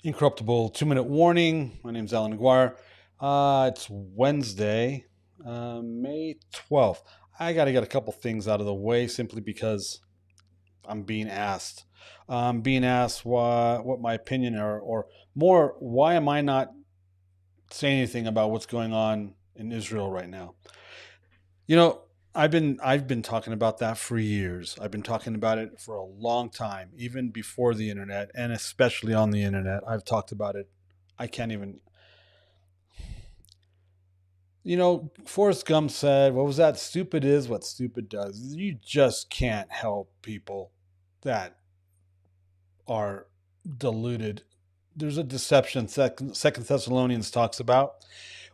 Incorruptible 2 minute warning. My name's Allan Aguirre. It's Wednesday, May 12th. I got to get a couple things out of the way simply because I'm being asked. Being asked what my opinion or more, why am I not saying anything about what's going on in Israel right now? You know, I've been talking about that for years. I've been talking about it for a long time, even before the internet, and especially on the internet. I've talked about it. I can't even. Forrest Gump said, "What was that? Stupid is what stupid does." You just can't help people that are deluded. There's a deception. Second Thessalonians talks about.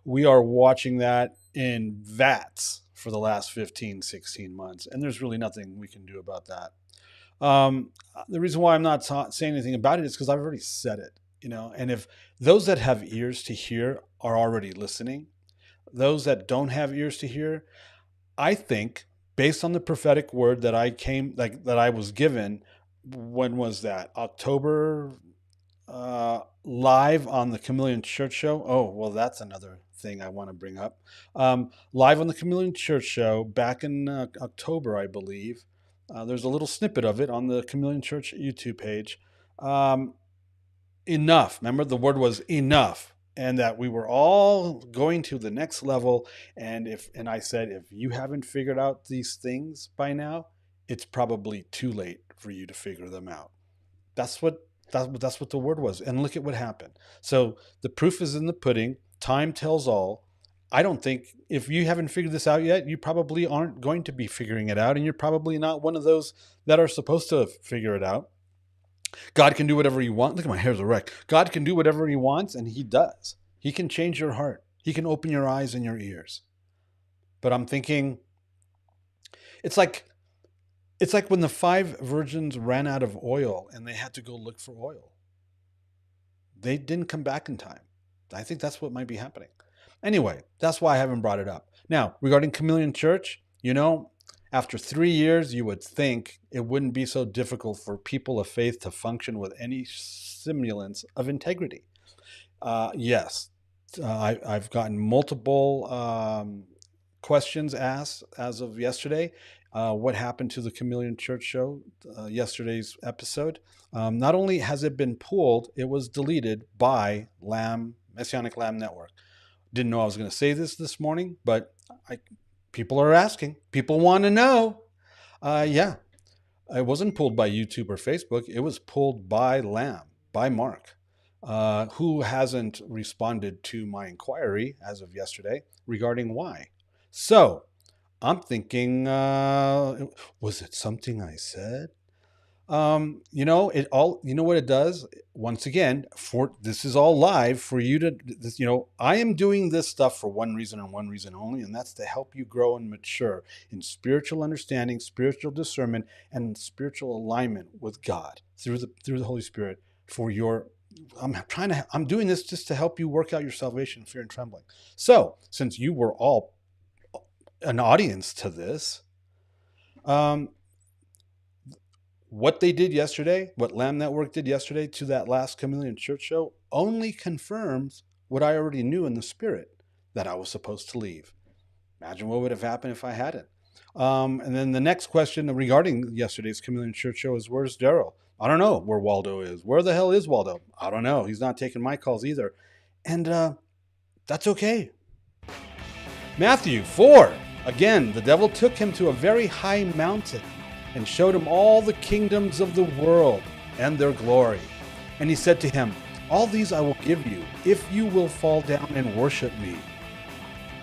We are watching that in vats for the last 15, 16 months, and there's really nothing we can do about that. The reason why I'm not saying anything about it is because I've already said it, and if those that have ears to hear are already listening, those that don't have ears to hear, I think, based on the prophetic word that I was given, when was that? October, live on the Chameleon Church Show. Oh, well, that's another thing I want to bring up. Live on the Chameleon Church Show back in October, I believe. There's a little snippet of it on the Chameleon Church YouTube page. Enough. Remember, the word was enough, and that we were all going to the next level. And I said, if you haven't figured out these things by now, it's probably too late for you to figure them out. That's what the word was. And look at what happened. So the proof is in the pudding. Time tells all. I don't think, if you haven't figured this out yet, you probably aren't going to be figuring it out. And you're probably not one of those that are supposed to figure it out. God can do whatever he wants. Look at my hair's a wreck. God can do whatever he wants, and he does. He can change your heart. He can open your eyes and your ears. But I'm thinking, it's like when the 5 virgins ran out of oil and they had to go look for oil. They didn't come back in time. I think that's what might be happening. Anyway, that's why I haven't brought it up. Now, regarding Chameleon Church, after 3 years, you would think it wouldn't be so difficult for people of faith to function with any semblance of integrity. Yes, I've gotten multiple questions asked as of yesterday. What happened to the Chameleon Church Show, yesterday's episode? Not only has it been pulled, it was deleted by Messianic Lamb Network. Didn't know I was going to say this morning, but people are asking. People want to know. Yeah, it wasn't pulled by YouTube or Facebook. It was pulled by Lamb, by Mark, who hasn't responded to my inquiry as of yesterday regarding why. So I'm thinking, was it something I said? You know what it does? Once again, this is all live for you to, I am doing this stuff for one reason and one reason only, and that's to help you grow and mature in spiritual understanding, spiritual discernment, and spiritual alignment with God through the Holy Spirit I'm doing this just to help you work out your salvation in fear and trembling. So, since you were all an audience to this, what they did yesterday, what Lamb Network did yesterday to that last Chameleon Church Show, only confirms what I already knew in the spirit, that I was supposed to leave. Imagine what would have happened if I hadn't. And then the next question regarding yesterday's Chameleon Church Show is, where's Daryl? I don't know where Waldo is. Where the hell is Waldo? I don't know. He's not taking my calls either. And that's okay. Matthew 4. Again, the devil took him to a very high mountain and showed him all the kingdoms of the world and their glory. And he said to him, all these I will give you if you will fall down and worship me.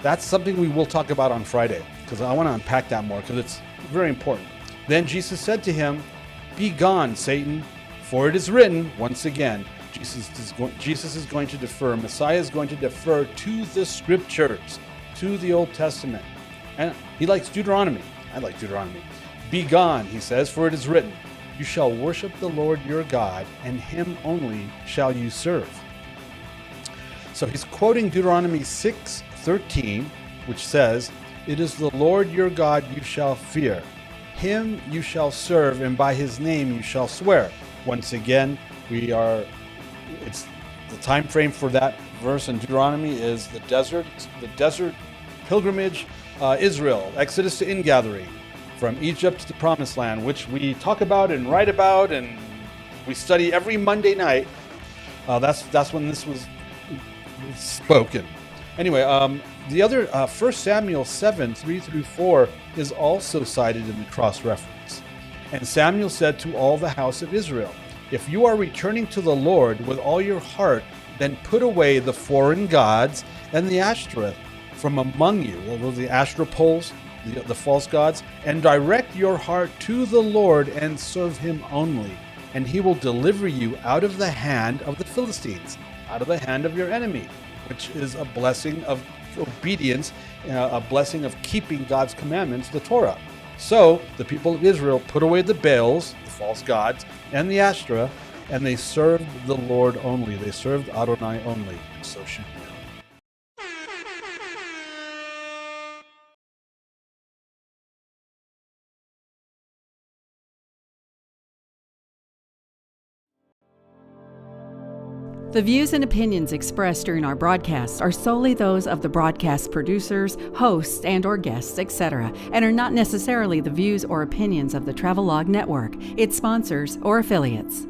That's something we will talk about on Friday, because I want to unpack that more, because it's very important. Then Jesus said to him, be gone, Satan, for it is written, once again, Jesus is going to defer, Messiah is going to defer to the scriptures, to the Old Testament. And he likes Deuteronomy. I like Deuteronomy. Be gone, he says, for it is written, you shall worship the Lord your God, and him only shall you serve. So he's quoting Deuteronomy 6:13, which says, it is the Lord your God you shall fear. Him you shall serve, and by his name you shall swear. Once again, The time frame for that verse in Deuteronomy is the desert pilgrimage, Israel, Exodus to ingathering, from Egypt to the Promised Land, which we talk about and write about and we study every Monday night. That's when this was spoken. Anyway, the other 1 Samuel 7, 3-4 is also cited in the cross-reference. And Samuel said to all the house of Israel, if you are returning to the Lord with all your heart, then put away the foreign gods and the Ashtoreth from among you, the Asherah poles, the false gods, and direct your heart to the Lord and serve him only. And he will deliver you out of the hand of the Philistines, out of the hand of your enemy, which is a blessing of obedience, a blessing of keeping God's commandments, the Torah. So the people of Israel put away the Baals, the false gods, and the Ashtoreth, and they served the Lord only. They served Adonai only. And so should we. The views and opinions expressed during our broadcasts are solely those of the broadcast producers, hosts, and/or guests, etc., and are not necessarily the views or opinions of the Travelogue Network, its sponsors, or affiliates.